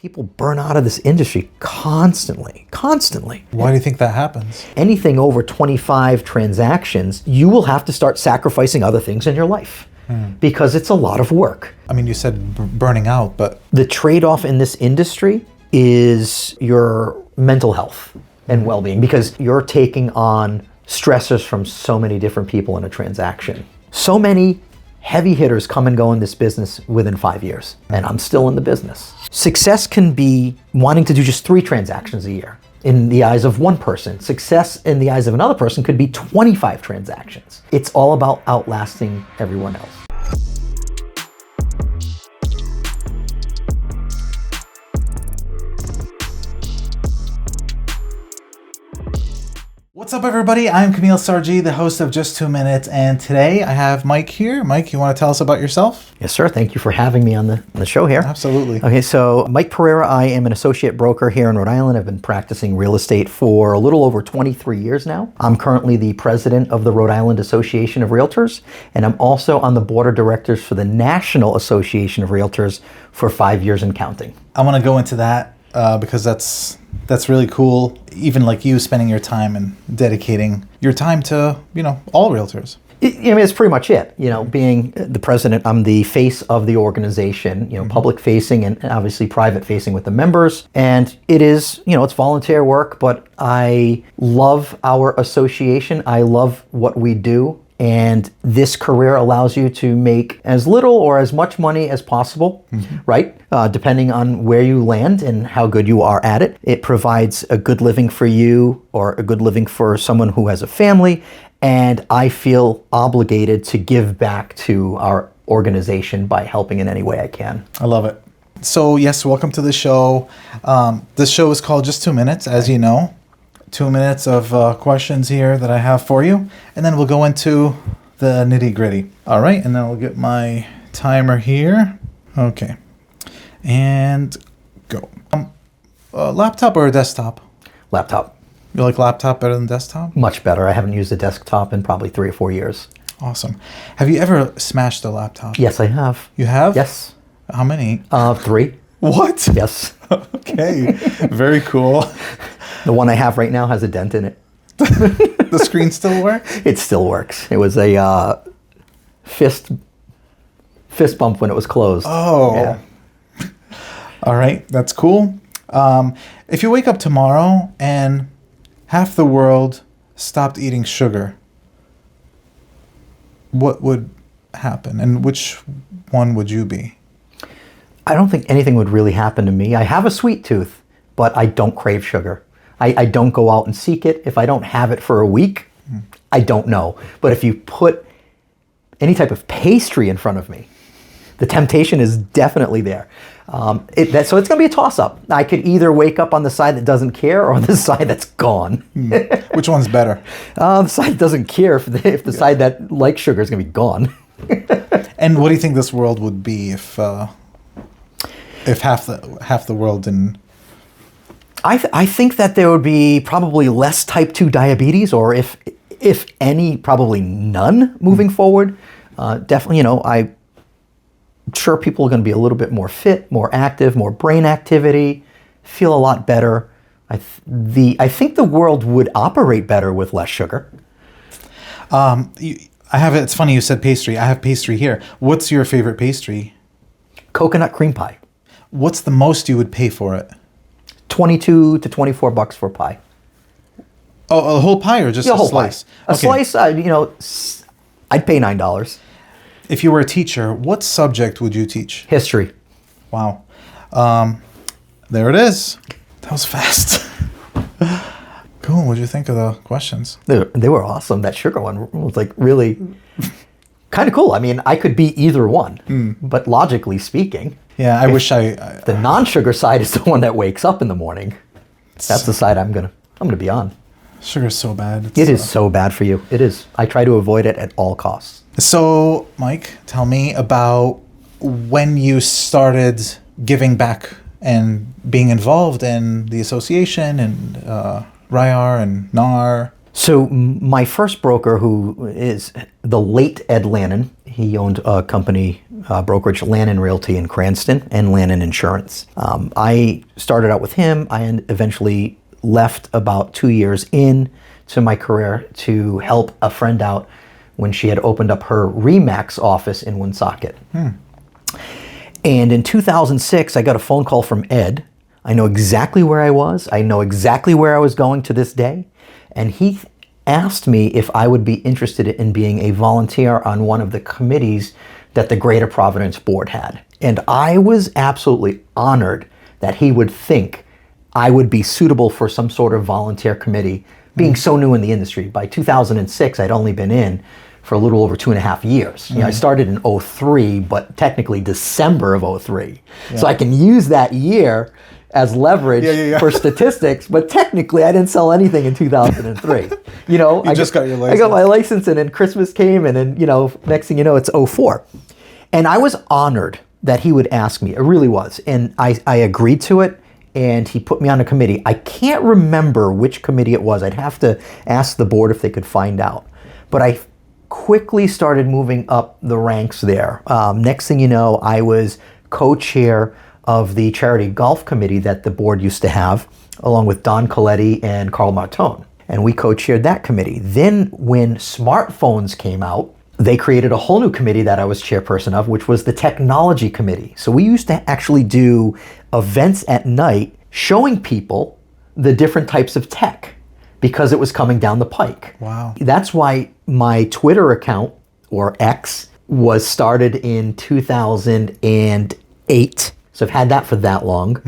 People burn out of this industry constantly. Why do you think that happens? Anything over 25 transactions, you will have to start sacrificing other things in your life because it's a lot of work. I mean, you said burning out, but... The trade-off in this industry is your mental health and well-being, because you're taking on stressors from so many different people in a transaction. So many heavy hitters come and go in this business within 5 years, and I'm still in the business. Success can be wanting to do just 3 transactions a year in the eyes of one person. Success in the eyes of another person could be 25 transactions. It's all about outlasting everyone else. What's up, everybody? I'm Kamil Sarji, the host of Just 2 Minutes, and today I have Mike here. Mike, you want to tell us about yourself? Yes, sir. Thank you for having me on the show here. Absolutely. Okay, so Mike Pereira, I am an associate broker here in Rhode Island. I've been practicing real estate for a little over 23 years now. I'm currently the president of the Rhode Island Association of Realtors, and I'm also on the board of directors for the National Association of Realtors for 5 years and counting. I want to go into that because that's really cool. Even like you spending your time and dedicating your time to, all realtors. It's pretty much it. Being the president, I'm the face of the organization, public facing and obviously private facing with the members. And it is, it's volunteer work, but I love our association. I love what we do. And this career allows you to make as little or as much money as possible, right? Depending on where you land and how good you are at it. It provides a good living for you or a good living for someone who has a family. And I feel obligated to give back to our organization by helping in any way I can. I love it. So yes, welcome to the show. This show is called Just 2 Minutes, as you know. 2 minutes of questions here that I have for you, and then we'll go into the nitty-gritty. All right, and then I'll get my timer here. Okay, and go. Laptop or a desktop? Laptop. You like laptop better than desktop? Much better. I haven't used a desktop in probably 3 or 4 years. Awesome. Have you ever smashed a laptop? Yes, I have. You have? Yes. How many? 3. What? Yes. Okay, very cool. The one I have right now has a dent in it. The screen still works? It still works. It was a fist bump when it was closed. Oh. Yeah. All right, that's cool. If you wake up tomorrow and half the world stopped eating sugar, what would happen? And which one would you be? I don't think anything would really happen to me. I have a sweet tooth, but I don't crave sugar. I don't go out and seek it. If I don't have it for a week, I don't know. But if you put any type of pastry in front of me, the temptation is definitely there. So it's going to be a toss-up. I could either wake up on the side that doesn't care or the side that's gone. Which one's better? The side that doesn't care if the side that likes sugar is going to be gone. And what do you think this world would be if half the world didn't? I think that there would be probably less type 2 diabetes, or if any, probably none moving forward. Definitely, I'm sure people are going to be a little bit more fit, more active, more brain activity, feel a lot better. I think the world would operate better with less sugar. It's funny you said pastry. I have pastry here. What's your favorite pastry? Coconut cream pie. What's the most you would pay for it? $22 to $24 for a pie. Oh, a whole pie or just a slice? Pie. A slice, I'd pay $9. If you were a teacher, what subject would you teach? History. Wow. There it is. That was fast. Cool. What did you think of the questions? They were awesome. That sugar one was like really kind of cool. I mean, I could be either one, but logically speaking. Yeah, I wish the non-sugar side is the one that wakes up in the morning. That's the side I'm gonna be on. Sugar's so bad. It is so bad for you. It is. I try to avoid it at all costs. So, Mike, tell me about when you started giving back and being involved in the association and RIAR and NAR. So my first broker, who is the late Ed Lannon, he owned a company brokerage, Lannon Realty in Cranston and Lannon Insurance. I started out with him. I eventually left about 2 years in to my career to help a friend out when she had opened up her RE/MAX office in Woonsocket. And in 2006, I got a phone call from Ed. I know exactly where I was. I know exactly where I was going to this day. And he asked me if I would be interested in being a volunteer on one of the committees that the Greater Providence Board had. And I was absolutely honored that he would think I would be suitable for some sort of volunteer committee, being so new in the industry. By 2006, I'd only been in for a little over 2.5 years. You know, I started in '03, but technically December of '03. So I can use that year as leverage for statistics, but technically I didn't sell anything in 2003. You know, I got your license. I got my license, and then Christmas came, and then, you know, next thing you know, it's '04. And I was honored that he would ask me. It really was. And I agreed to it, and he put me on a committee. I can't remember which committee it was. I'd have to ask the board if they could find out. But I quickly started moving up the ranks there. Next thing you know, I was co-chair of the charity golf committee that the board used to have, along with Don Coletti and Carl Martone. And we co-chaired that committee. Then when smartphones came out, they created a whole new committee that I was chairperson of, which was the technology committee. So we used to actually do events at night showing people the different types of tech because it was coming down the pike. Wow. That's why my Twitter account, or X, was started in 2008. So I've had that for that long.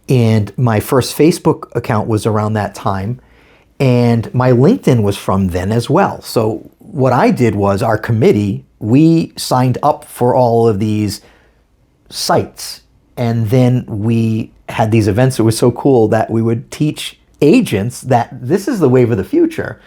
And my first Facebook account was around that time. And my LinkedIn was from then as well. So what I did was, our committee, we signed up for all of these sites. And then we had these events. It was so cool that we would teach agents that this is the wave of the future.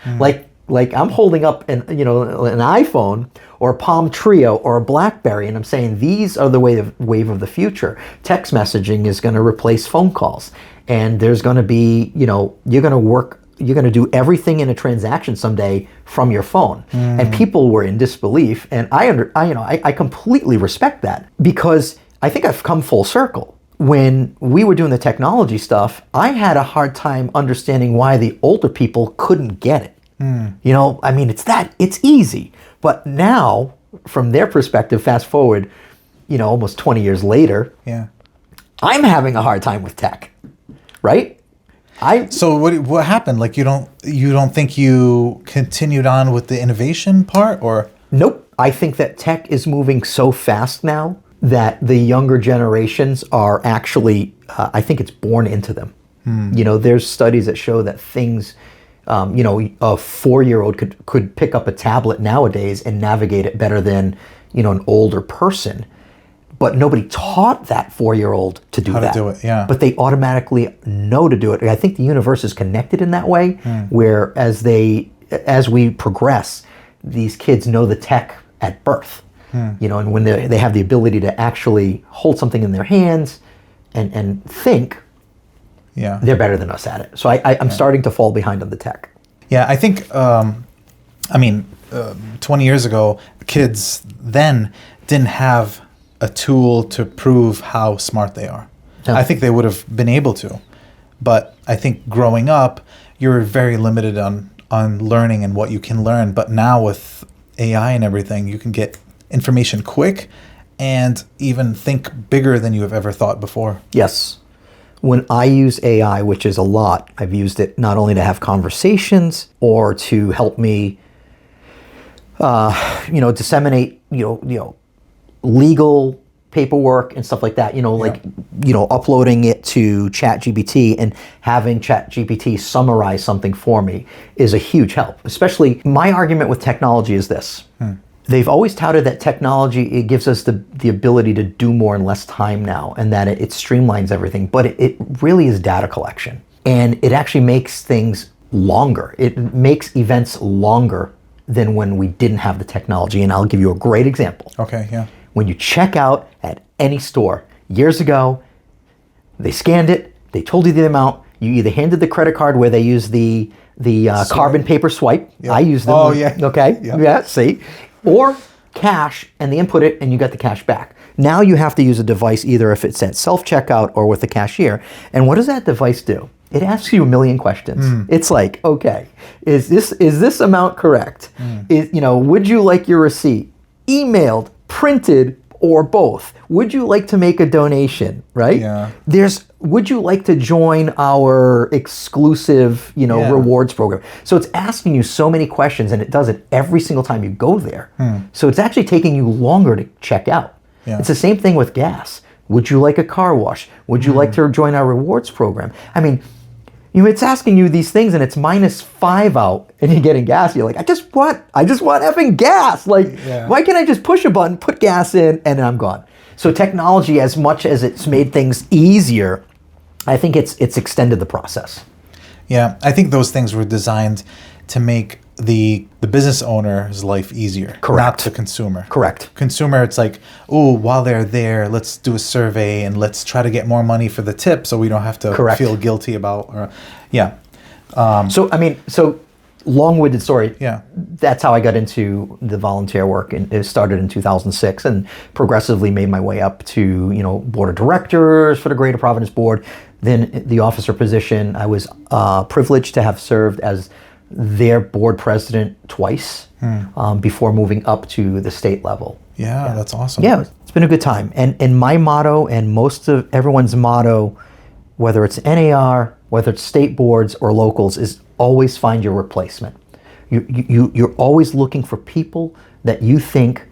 Like I'm holding up an iPhone or a Palm Trio or a BlackBerry, and I'm saying these are the wave of the future. Text messaging is going to replace phone calls, and there's going to be, you're going to do everything in a transaction someday from your phone. And people were in disbelief, and I completely respect that, because I think I've come full circle. When we were doing the technology stuff, I had a hard time understanding why the older people couldn't get it. You know, I mean, it's easy. But now, from their perspective, fast forward, almost 20 years later, I'm having a hard time with tech, right? So what happened? Like, you don't think you continued on with the innovation part, or? Nope. I think that tech is moving so fast now that the younger generations are actually, I think it's born into them. There's studies that show that things, a 4-year-old could pick up a tablet nowadays and navigate it better than, an older person. But nobody taught that 4-year-old to do that. How to do it, yeah. But they automatically know to do it. I think the universe is connected in that way, where as we progress, these kids know the tech at birth. And when they have the ability to actually hold something in their hands and think, they're better than us at it. So I'm starting to fall behind on the tech. Yeah, I think, 20 years ago, kids then didn't have a tool to prove how smart they are. No. I think they would have been able to. But I think growing up, you're very limited on learning and what you can learn. But now with AI and everything, you can get information quick and even think bigger than you have ever thought before. Yes. When I use AI, which is a lot, I've used it not only to have conversations or to help me, disseminate, legal paperwork and stuff like that, uploading it to ChatGPT and having ChatGPT summarize something for me is a huge help. Especially, my argument with technology is this. They've always touted that technology, it gives us the ability to do more in less time now, and that it streamlines everything, but it really is data collection. And it actually makes things longer. It makes events longer than when we didn't have the technology. And I'll give you a great example. Okay, yeah. When you check out at any store, years ago, they scanned it, they told you the amount, you either handed the credit card where they use the carbon paper swipe. Yeah. I use them. Oh, yeah. Okay, yeah, see. Or cash and they input it and you get the cash back. Now you have to use a device, either if it's at self-checkout or with the cashier. And what does that device do? It asks you a million questions. It's like, okay, is this amount correct? Would you like your receipt emailed, printed, or both? Would you like to make a donation, right? Yeah. Would you like to join our exclusive, rewards program? So it's asking you so many questions, and it does it every single time you go there. So it's actually taking you longer to check out. Yeah. It's the same thing with gas. Would you like a car wash? Would you like to join our rewards program? I mean, it's asking you these things, and it's -5 out, and you're getting gas. You're like, I just want effing gas. Like, why can't I just push a button, put gas in, and I'm gone? So technology, as much as it's made things easier, I think it's extended the process. Yeah, I think those things were designed to make the business owner's life easier, Correct. not the consumer. Correct. Consumer, it's like, while they're there, let's do a survey and let's try to get more money for the tip, so we don't have to Correct. feel guilty about. So long-winded story. Yeah. That's how I got into the volunteer work, and it started in 2006, and progressively made my way up to board of directors for the Greater Providence Board, then the officer position. I was privileged to have served as their board president twice before moving up to the state level. Yeah, that's awesome. Yeah, it's been a good time. And my motto, and most of everyone's motto, whether it's NAR, whether it's state boards or locals, is always find your replacement. You're always looking for people that you think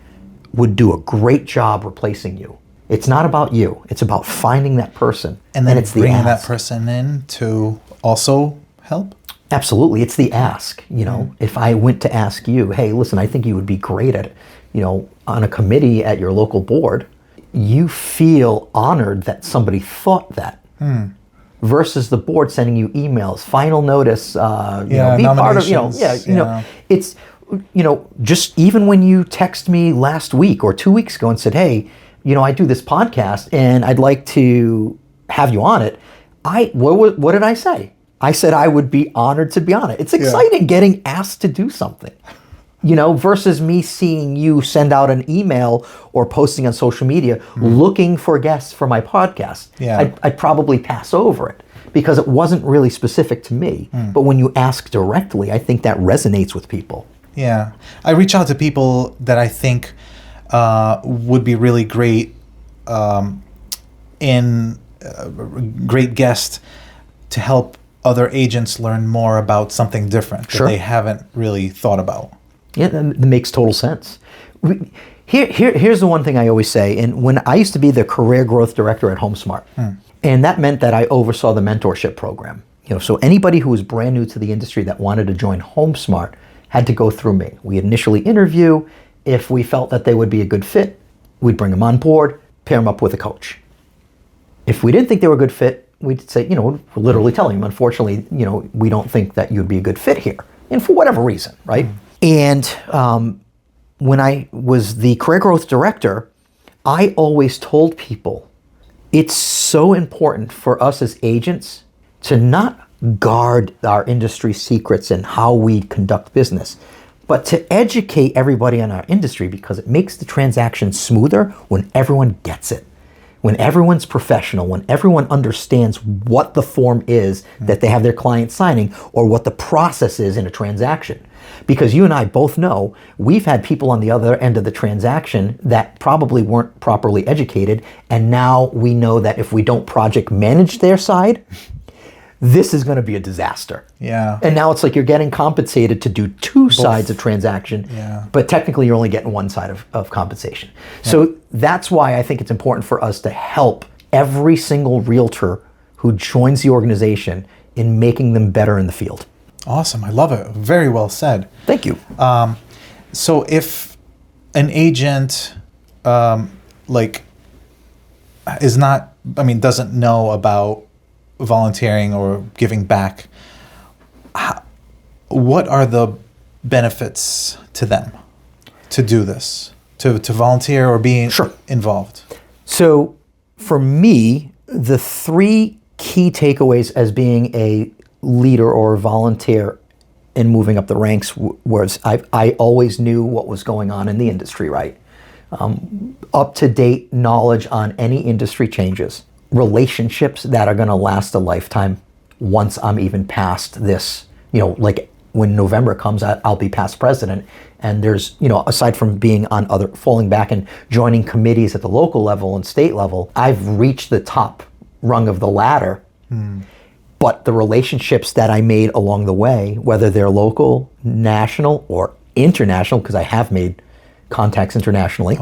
would do a great job replacing you. It's not about you. It's about finding that person. And then it's bringing that person in to also help? Absolutely. It's the ask. If I went to ask you, hey, listen, I think you would be great at, on a committee at your local board, you feel honored that somebody thought that. Versus the board sending you emails, final notice, be part of, it's, just even when you text me last week or 2 weeks ago and said, hey, I do this podcast and I'd like to have you on it. What did I say? I said I would be honored to be on it. It's exciting getting asked to do something, versus me seeing you send out an email or posting on social media looking for guests for my podcast. Yeah. I'd probably pass over it because it wasn't really specific to me. But when you ask directly, I think that resonates with people. Yeah. I reach out to people that I think would be really great great guest to help other agents learn more about something different that they haven't really thought about. Yeah, that makes total sense. Here's the one thing I always say, and when I used to be the career growth director at HomeSmart, and that meant that I oversaw the mentorship program. So anybody who was brand new to the industry that wanted to join HomeSmart had to go through me. We initially interview. If we felt that they would be a good fit, we'd bring them on board, pair them up with a coach. If we didn't think they were a good fit, we'd say, we're literally telling them, unfortunately, we don't think that you'd be a good fit here, and for whatever reason, right? And when I was the career growth director, I always told people, it's so important for us as agents to not guard our industry secrets and how we conduct business, but to educate everybody in our industry, because it makes the transaction smoother when everyone gets it. When everyone's professional, when everyone understands what the form is that they have their client signing, or what the process is in a transaction. Because you and I both know, we've had people on the other end of the transaction that probably weren't properly educated, and now we know that if we don't project manage their side, this is going to be a disaster. Yeah. And now it's like you're getting compensated to do two sides of transaction, but technically you're only getting one side of compensation. Yeah. So that's why I think it's important for us to help every single realtor who joins the organization in making them better in the field. Awesome. I love it. Very well said. Thank you. So if an agent doesn't know about volunteering or giving back, what are the benefits to them to do this, to volunteer or being involved? So for me, the three key takeaways as being a leader or a volunteer and moving up the ranks was I always knew what was going on in the industry, right? Up-to-date knowledge on any industry changes. Relationships that are going to last a lifetime once I'm even past this, like when November comes, I'll be past president. And there's, aside from being on falling back and joining committees at the local level and state level, I've reached the top rung of the ladder. But the relationships that I made along the way, whether they're local, national, or international, because I have made contacts internationally,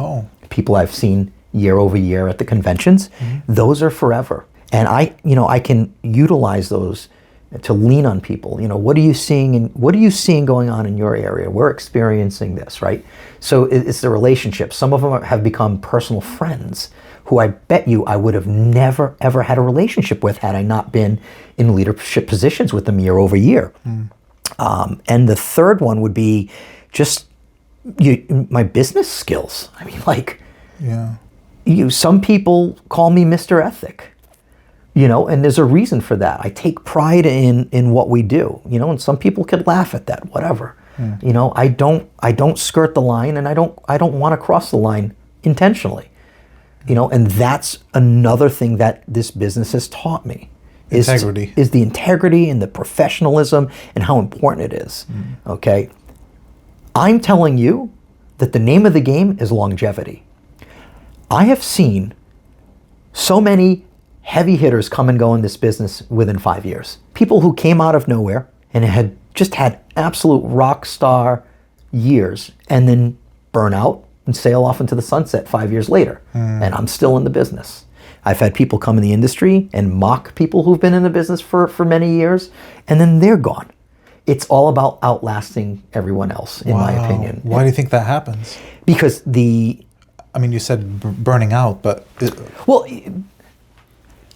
people I've seen year over year at the conventions, those are forever. And I can utilize those to lean on people. What are you seeing going on in your area? We're experiencing this, right? So it's the relationships. Some of them have become personal friends who I bet you I would have never, ever had a relationship with had I not been in leadership positions with them year over year. And the third one would be just my business skills. I mean, some people call me Mr. Ethic, and there's a reason for that. I take pride in what we do, and some people could laugh at that, whatever. I don't skirt the line, and I don't want to cross the line intentionally. And that's another thing that this business has taught me. Is the integrity and the professionalism and how important it is. Okay? I'm telling you that the name of the game is longevity. I have seen so many heavy hitters come and go in this business within 5 years. People who came out of nowhere and had just had absolute rock star years and then burn out and sail off into the sunset 5 years later. And I'm still in the business. I've had people come in the industry and mock people who've been in the business for many years, and then they're gone. It's all about outlasting everyone else, in my opinion. Why do you think that happens? Because you said burning out, but...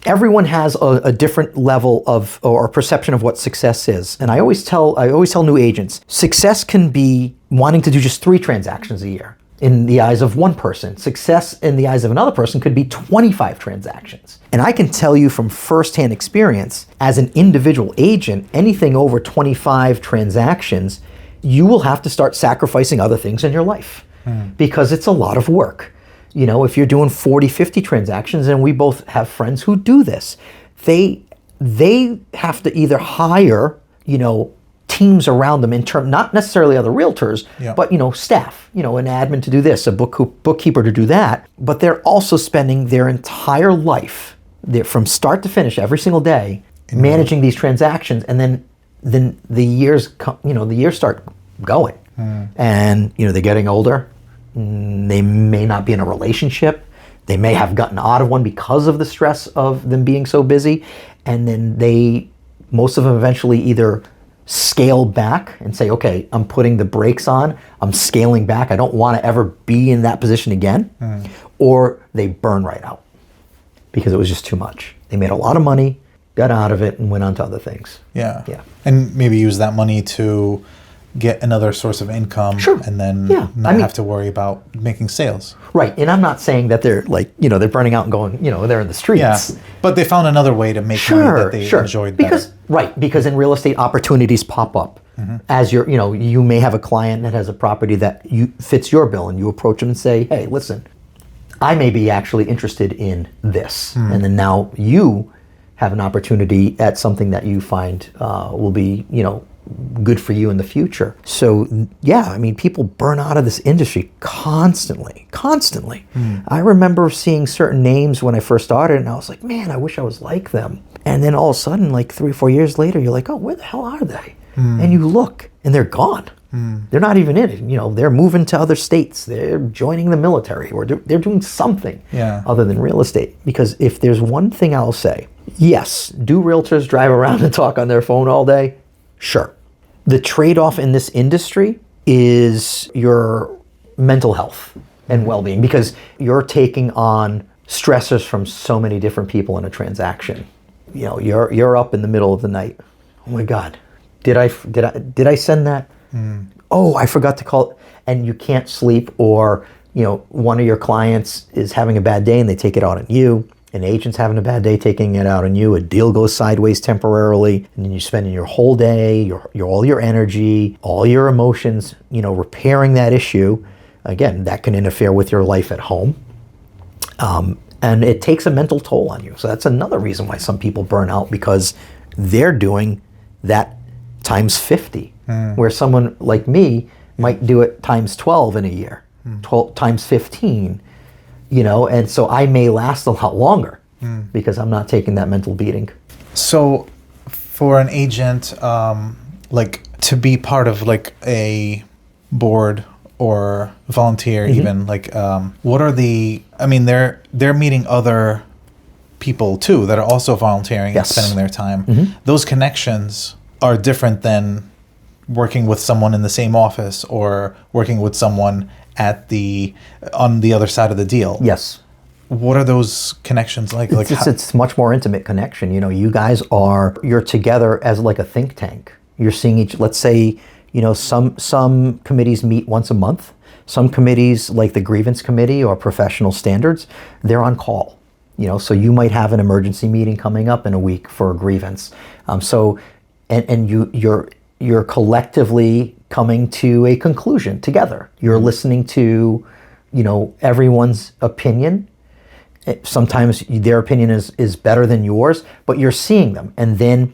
Everyone has a different level of or perception of what success is. And I always tell new agents, success can be wanting to do just 3 transactions a year. In the eyes of one person. Success in the eyes of another person could be 25 transactions. And I can tell you from firsthand experience, as an individual agent, anything over 25 transactions, you will have to start sacrificing other things in your life because it's a lot of work. If you're doing 40, 50 transactions, and we both have friends who do this, they have to either hire, teams around them not necessarily other realtors, but staff, an admin to do this, a bookkeeper to do that. But they're also spending their entire life, from start to finish, every single day, managing these transactions, and then the years start going, and they're getting older. They may not be in a relationship. They may have gotten out of one because of the stress of them being so busy, and then most of them eventually either scale back and say, okay, I'm putting the brakes on, I'm scaling back, I don't want to ever be in that position again, or they burn right out because it was just too much. They made a lot of money, got out of it, and went on to other things. Yeah. And maybe use that money to get another source of income, and then not have to worry about making sales. Right, and I'm not saying that they're they're burning out and going, they're in the streets. Yeah, but they found another way to make money that they enjoyed better. Because in real estate, opportunities pop up. As you may have a client that has a property that fits your bill, and you approach them and say, hey, listen, I may be actually interested in this. And then now you have an opportunity at something that you find will be, good for you in the future. So people burn out of this industry constantly. I remember seeing certain names when I first started, and I was like, man, I wish I was like them. And then all of a sudden, like 3 or 4 years later, you're like, oh, where the hell are they? And you look, and they're gone. They're not even in it. They're moving to other states. They're joining the military, or they're doing something other than real estate. Because if there's one thing I'll say, yes, do realtors drive around and talk on their phone all day? Sure. The trade-off in this industry is your mental health and well-being, because you're taking on stressors from so many different people in a transaction. You're up in the middle of the night. Oh my God, did I send that? Oh, I forgot to call, and you can't sleep, or one of your clients is having a bad day and they take it out on you, an agent's having a bad day taking it out on you, a deal goes sideways temporarily, and then you're spending your whole day, your all your energy, all your emotions, repairing that issue. Again, that can interfere with your life at home. And it takes a mental toll on you. So that's another reason why some people burn out, because they're doing that times 50, where someone like me might do it times 12 in a year, 12 times 15, and so I may last a lot longer because I'm not taking that mental beating. So for an agent, to be part of a board or volunteer, even what are they're meeting other people too that are also volunteering and spending their time. Those connections are different than working with someone in the same office or working with someone on the other side of the deal. Yes. What are those connections like? It's much more intimate connection. You guys you're together as like a think tank. You're seeing let's say, some committees meet once a month. Some committees, like the grievance committee or professional standards, they're on call. So you might have an emergency meeting coming up in a week for a grievance. You're collectively coming to a conclusion together. You're listening to, everyone's opinion. Sometimes their opinion is better than yours, but you're seeing them. And then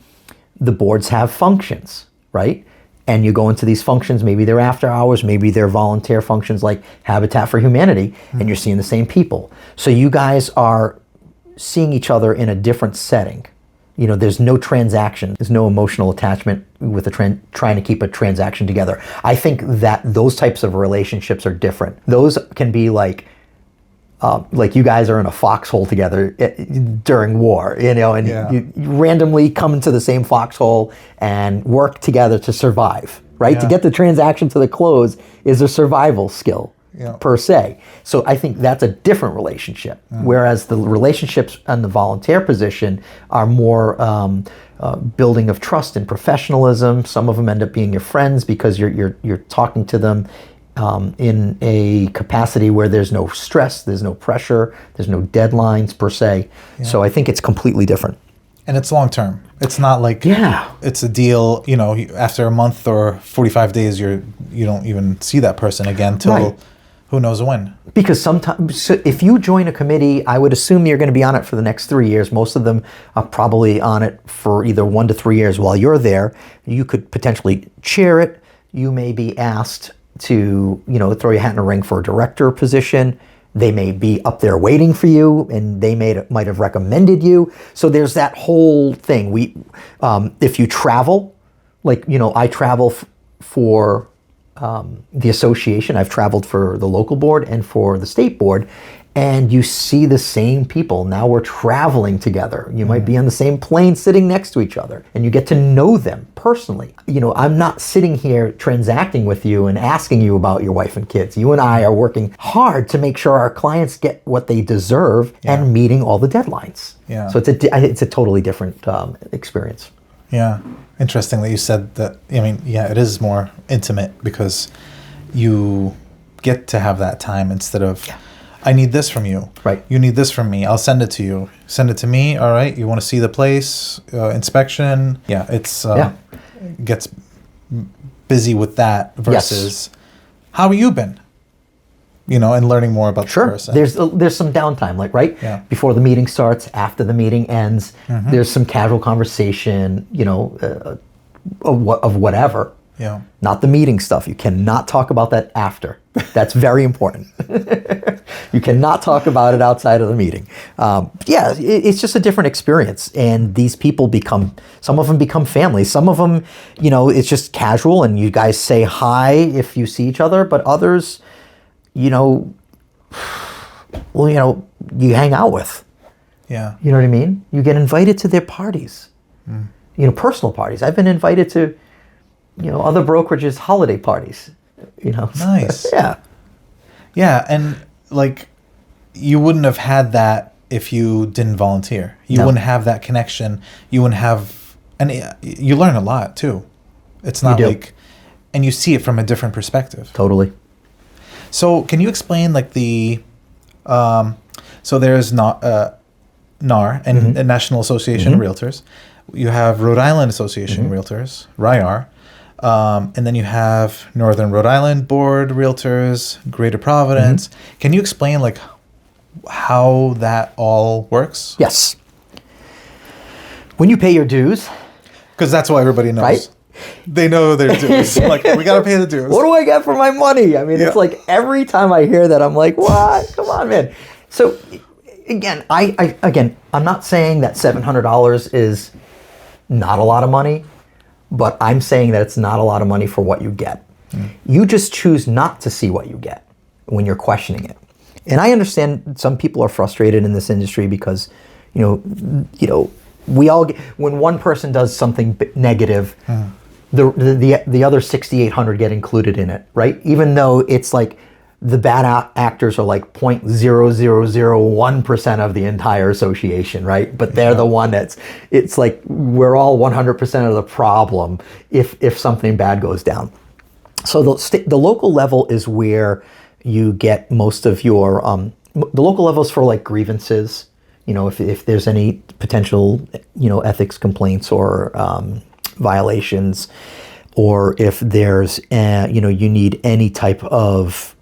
the boards have functions, right? And you go into these functions, maybe they're after hours, maybe they're volunteer functions like Habitat for Humanity, and you're seeing the same people. So you guys are seeing each other in a different setting. There's no transaction. There's no emotional attachment with trying to keep a transaction together. I think that those types of relationships are different. Those can be like you guys are in a foxhole together during war, and you randomly come into the same foxhole and work together to survive, right? To get the transaction to the close is a survival skill. Per se. So I think that's a different relationship. Whereas the relationships in the volunteer position are more building of trust and professionalism. Some of them end up being your friends because you're talking to them in a capacity where there's no stress, there's no pressure, there's no deadlines per se. So I think it's completely different. And it's long term. It's not like it's a deal, after a month or 45 days you don't even see that person again till who knows when. Because sometimes, if you join a committee, I would assume you're going to be on it for the next 3 years. Most of them are probably on it for either 1 to 3 years while you're there. You could potentially chair it. You may be asked to, throw your hat in a ring for a director position. They may be up there waiting for you, and they might have recommended you. So there's that whole thing. If you travel, I travel for the association. I've traveled for the local board and for the state board, and you see the same people. Now we're traveling together. You might be on the same plane sitting next to each other, and you get to know them personally. I'm not sitting here transacting with you and asking you about your wife and kids. You and I are working hard to make sure our clients get what they deserve and meeting all the deadlines. So it's a totally different experience. Yeah. Interesting that you said that. It is more intimate because you get to have that time instead of, I need this from you. Right. You need this from me. I'll send it to you. Send it to me. All right. You want to see the place, inspection. It's gets busy with that versus how have you been? And learning more about the person. There's some downtime, before the meeting starts, after the meeting ends, there's some casual conversation, of whatever. Not the meeting stuff. You cannot talk about that after. That's very important. You cannot talk about it outside of the meeting. It's just a different experience. And these people some of them become family. Some of them, it's just casual and you guys say hi if you see each other, but others, you hang out with. Yeah. You know what I mean? You get invited to their parties. Personal parties. I've been invited to, other brokerages' holiday parties. Nice. Yeah, and you wouldn't have had that if you didn't volunteer. You wouldn't have that connection. You wouldn't have, and you learn a lot too. It's not and you see it from a different perspective. Totally. So can you explain so there's not NAR and National Association of Realtors. You have Rhode Island Association of Realtors, RIAR. And then you have Northern Rhode Island Board Realtors, Greater Providence. Can you explain like how that all works? Yes. When you pay your dues, Because that's what everybody knows. Right? They know their dues. Like, we got to pay the dues. what do I get for my money? I mean, it's like every time I hear that, I'm like, what? Come on, man. So again, I'm not saying that $700 is not a lot of money, but I'm saying that it's not a lot of money for what you get. You just choose not to see what you get when you're questioning it. And I understand some people are frustrated in this industry because, we all get, when one person does something negative, the other 6,800 get included in it, right? Even though it's like the bad actors are like 0.0001% of the entire association, right? But they're the one it's like we're all 100% of the problem if something bad goes down. So the local level is where you get most of your, the local level is for like grievances, if there's any potential, ethics complaints or violations, or if there's, you need any type of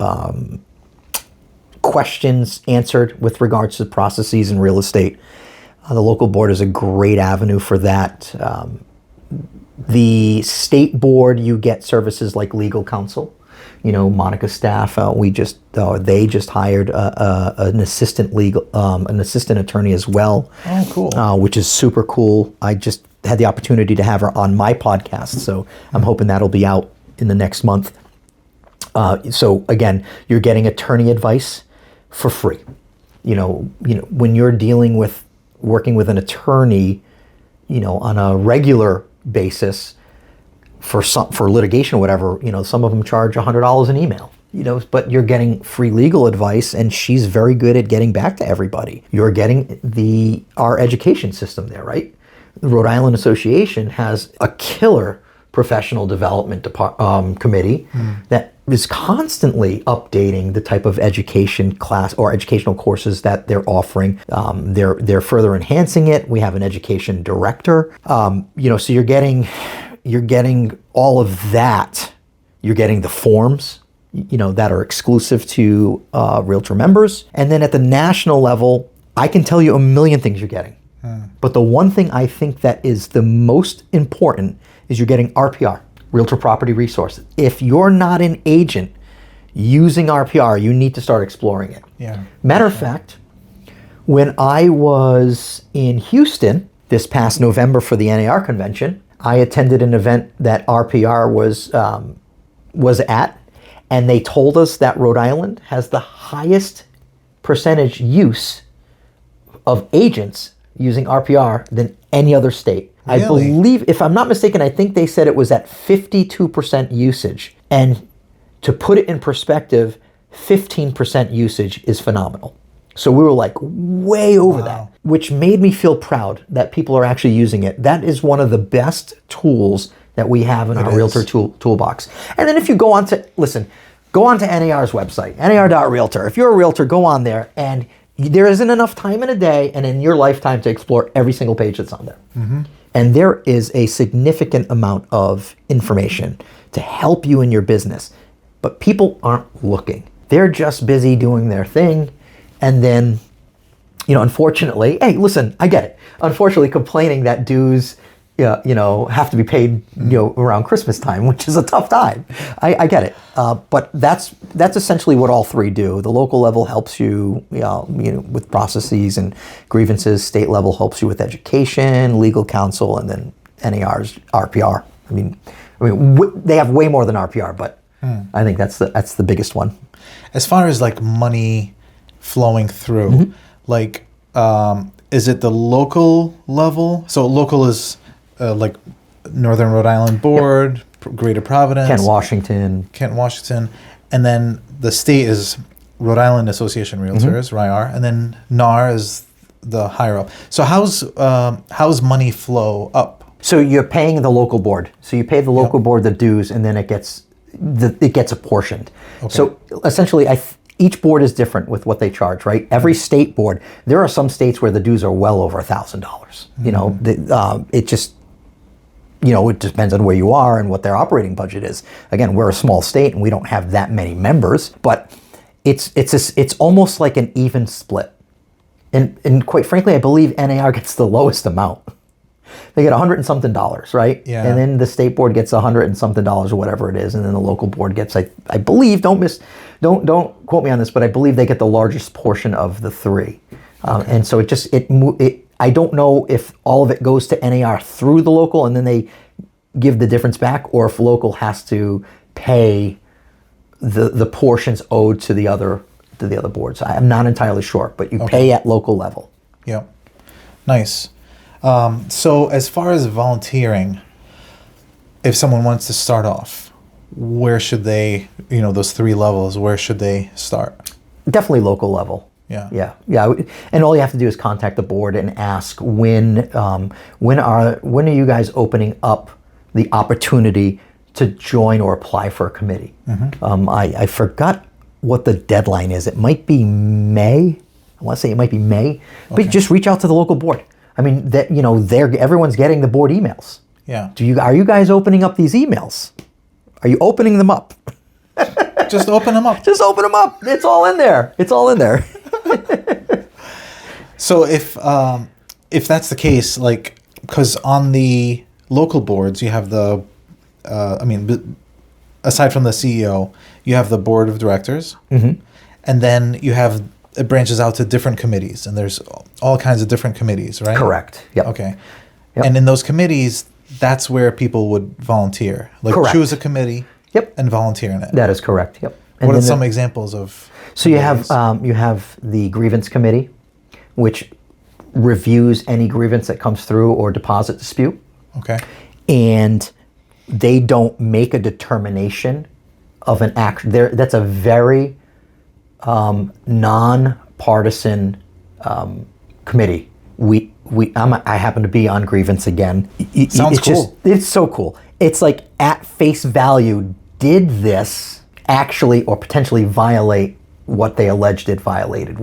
questions answered with regards to processes in real estate. The local board is a great avenue for that. The state board, you get services like legal counsel. Monica's staff, they just hired an assistant attorney as well. Oh, cool. Which is super cool. I just had the opportunity to have her on my podcast, so I'm hoping that'll be out in the next month. So again, you're getting attorney advice for free. When you're working with an attorney, on a regular basis for litigation or whatever, some of them charge $100 an email. But you're getting free legal advice, and she's very good at getting back to everybody. You're getting our education system there, right? The Rhode Island Association has a killer professional development committee that is constantly updating the type of education class or educational courses that they're offering. They're further enhancing it. We have an education director. So you're getting all of that. You're getting the forms, that are exclusive to Realtor members. And then at the national level, I can tell you a million things you're getting. But the one thing I think that is the most important is you're getting RPR, Realtor Property Resource. If you're not an agent using RPR, you need to start exploring it. Yeah. Matter of fact, when I was in Houston this past November for the NAR convention, I attended an event that RPR was at, and they told us that Rhode Island has the highest percentage use of agents using RPR than any other state. Really? I believe, if I'm not mistaken, I think they said it was at 52% usage. And to put it in perspective, 15% usage is phenomenal. So we were like way over that, which made me feel proud that people are actually using it. That is one of the best tools that we have in our Realtor toolbox. And then if you go on to NAR's website, nar.realtor. If you're a realtor, go on there, and there isn't enough time in a day and in your lifetime to explore every single page that's on there. And there is a significant amount of information to help you in your business. But people aren't looking. They're just busy doing their thing. And then, unfortunately, hey, listen, I get it. Unfortunately, complaining that dues, have to be paid, around Christmas time, which is a tough time. I get it. But that's essentially what all three do. The local level helps you, with processes and grievances. State level helps you with education, legal counsel, and then NAR's RPR. I mean, they have way more than RPR, but I think that's the biggest one. As far as like money flowing through, like, is it the local level? So local is like Northern Rhode Island Board, Greater Providence, Kent, Washington, and then the state is Rhode Island Association Realtors, RIAR, and then NAR is the higher up. So how's money flow up? So you're paying the local board. So you pay the local board the dues, and then it gets apportioned. Okay. So essentially, each board is different with what they charge, right? Every state board, there are some states where the dues are well over $1,000. You know, it just, you know, it depends on where you are and what their operating budget is. Again, we're a small state and we don't have that many members, but it's almost like an even split. And quite frankly, I believe NAR gets the lowest amount. They get $100 and something, right? Yeah. And then the state board gets $100 and something or whatever it is, and then the local board gets, I believe, don't quote me on this, but I believe they get the largest portion of the three. And so I don't know if all of it goes to NAR through the local and then they give the difference back, or if local has to pay the portions owed to the other boards. I'm not entirely sure, but you pay at local level. Yeah. Nice. So as far as volunteering, if someone wants to start off, where should they, you know, those 3 levels, where should they start? Definitely local level. Yeah. Yeah. And all you have to do is contact the board and ask when are you guys opening up the opportunity to join or apply for a committee. I forgot what the deadline is. It might be May. I want to say it might be May. But just reach out to the local board. I mean, that, you know, everyone's getting the board emails. Yeah. Are you guys opening up these emails? Are you opening them up? Just open them up. Just open them up. It's all in there. It's all in there. So if that's the case, like, because on the local boards you have the, aside from the CEO, you have the board of directors, and then you have, it branches out to different committees, and there's all kinds of different committees, right? Correct. Yep. Okay. Yep. And in those committees, that's where people would volunteer. Like Correct. choose a committee. Yep. And volunteer in it. That is correct. Yep. What are some examples of? So you have the grievance committee, which reviews any grievance that comes through or deposit dispute. Okay. And they don't make a determination of an action. That's a very non-partisan committee. I happen to be on grievance again. Sounds cool. It's so cool. It's like at face value, did this actually or potentially violate what they alleged it violated?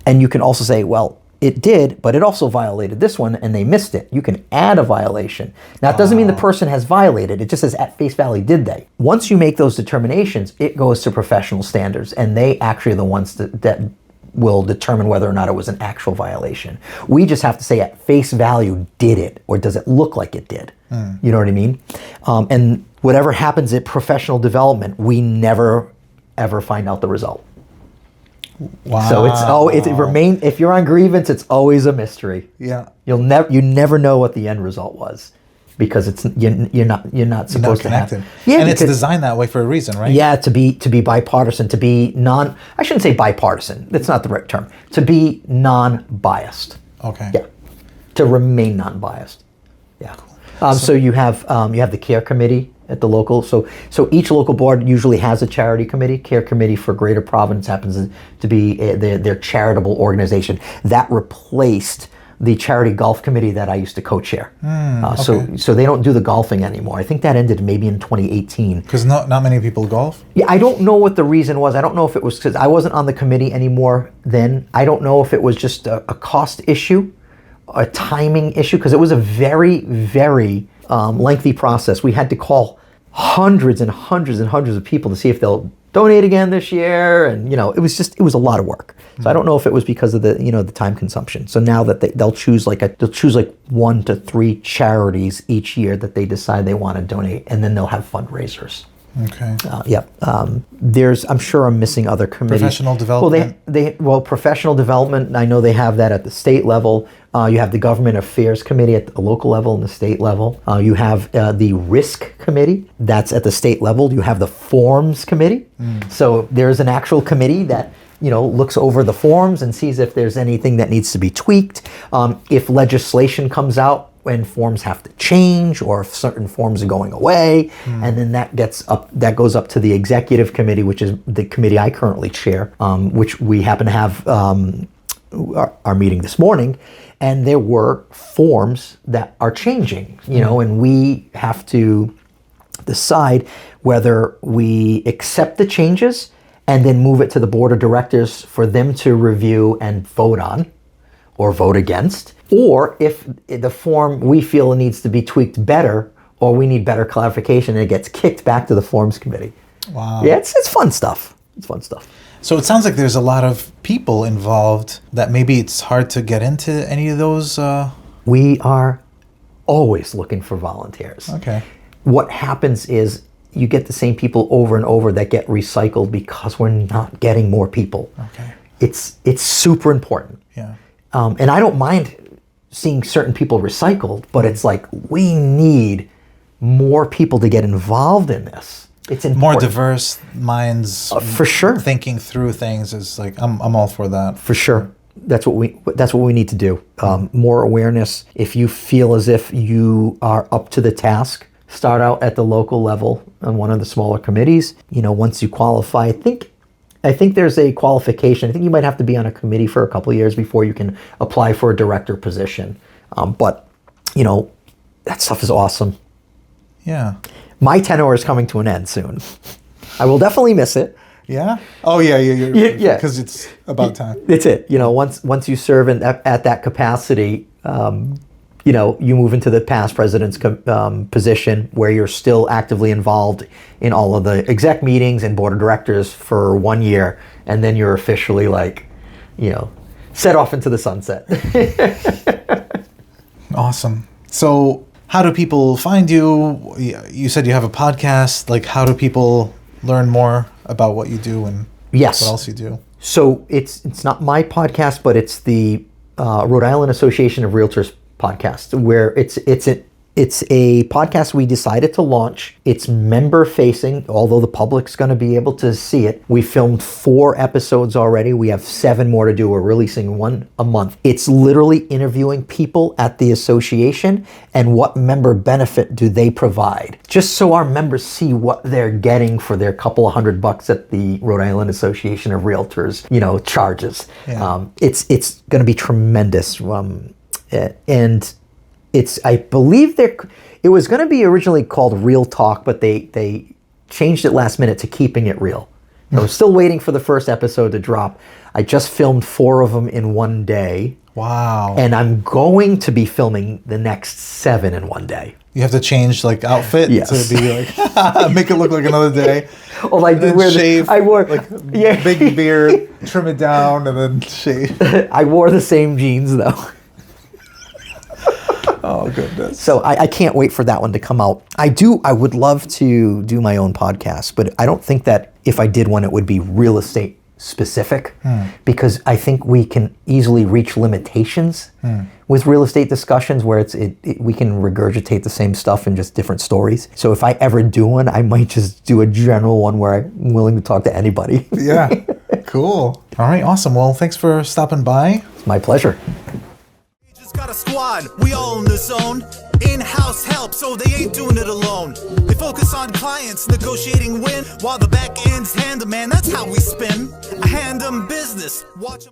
And you can also say, well, it did, but it also violated this one and they missed it. You can add a violation. Now, it doesn't mean the person has violated. It just says at face value, did they? Once you make those determinations, it goes to professional standards, and they actually are the ones that will determine whether or not it was an actual violation. We just have to say at face value, did it, or does it look like it did? You know what I mean? And whatever happens at professional development, we never, ever find out the result. Wow. So if you're on grievance, it's always a mystery. Yeah. You never know what the end result was, because you're not supposed to have. Yeah, and it's designed that way for a reason, right? Yeah, to be bipartisan, to be I shouldn't say bipartisan. That's not the right term. To be non-biased. Okay. Yeah. To remain non-biased. Yeah. So you have the care committee at the local. So each local board usually has a charity committee. Care committee for Greater Providence happens to be their charitable organization that replaced the charity golf committee that I used to co-chair. So they don't do the golfing anymore. I think that ended maybe in 2018. Because not many people golf? Yeah, I don't know what the reason was. I don't know if it was because I wasn't on the committee anymore then. I don't know if it was just a cost issue, a timing issue, because it was a very, very lengthy process. We had to call hundreds and hundreds and hundreds of people to see if they'll donate again this year, and it was a lot of work. So I don't know if it was because of the time consumption. So now that they'll choose like 1 to 3 charities each year that they decide they want to donate, and then they'll have fundraisers. Okay. I'm sure I'm missing other committees. Professional development. Well, professional development. I know they have that at the state level. You have the government affairs committee at the local level and the state level. You have the risk committee. That's at the state level. You have the forms committee. So there's an actual committee that looks over the forms and sees if there's anything that needs to be tweaked. If legislation comes out when forms have to change, or if certain forms are going away, and then that goes up to the executive committee, which is the committee I currently chair, which we happen to have our meeting this morning, and there were forms that are changing, and we have to decide whether we accept the changes and then move it to the board of directors for them to review and vote on or vote against. Or if the form we feel needs to be tweaked better, or we need better clarification, and it gets kicked back to the forms committee. Wow. Yeah, it's fun stuff. It's fun stuff. So it sounds like there's a lot of people involved that maybe it's hard to get into any of those. We are always looking for volunteers. Okay. What happens is you get the same people over and over that get recycled because we're not getting more people. Okay. It's super important. Yeah. And I don't mind seeing certain people recycled, but it's like we need more people to get involved in this. It's important. More diverse minds for sure. Thinking through things is like I'm all for that. For sure. That's what we need to do. More awareness. If you feel as if you are up to the task, start out at the local level on one of the smaller committees. Once you qualify, I think there's a qualification. I think you might have to be on a committee for a couple of years before you can apply for a director position. But that stuff is awesome. Yeah. My tenure is coming to an end soon. I will definitely miss it. Yeah. Oh yeah. Yeah. Because it's about time. It's it. Once you serve at that capacity, you move into the past president's position where you're still actively involved in all of the exec meetings and board of directors for 1 year, and then you're officially set off into the sunset. Awesome. So how do people find you? You said you have a podcast. Like, how do people learn more about what you do and Yes. what else you do? So it's not my podcast, but it's the Rhode Island Association of Realtors podcast, where it's a podcast we decided to launch. It's member facing, although the public's going to be able to see it. We filmed 4 episodes already. We have 7 more to do. We're releasing 1 a month. It's literally interviewing people at the association and what member benefit do they provide, just so our members see what they're getting for their couple of $100 that the Rhode Island Association of Realtors, charges. Yeah. It's going to be tremendous. And I believe it was going to be originally called Real Talk, but they changed it last minute to Keeping It Real. I was still waiting for the first episode to drop. I just filmed 4 of them in 1 day. Wow. And I'm going to be filming the next 7 in 1 day. You have to change outfit Yes. to be make it look like another day. Oh, I did wear shave. I wore Big beard, trim it down, and then shave. I wore the same jeans though. Oh goodness. So I can't wait for that one to come out. I would love to do my own podcast, but I don't think that if I did one, it would be real estate specific, because I think we can easily reach limitations with real estate discussions where we can regurgitate the same stuff in just different stories. So if I ever do one, I might just do a general one where I'm willing to talk to anybody. Yeah. Cool. All right. Awesome. Well, thanks for stopping by. It's my pleasure. Got a squad, we all in the zone. In-house help, so they ain't doing it alone. They focus on clients, negotiating win, while the back end's hand 'em, man, that's how we spin. I hand 'em business, watch 'em.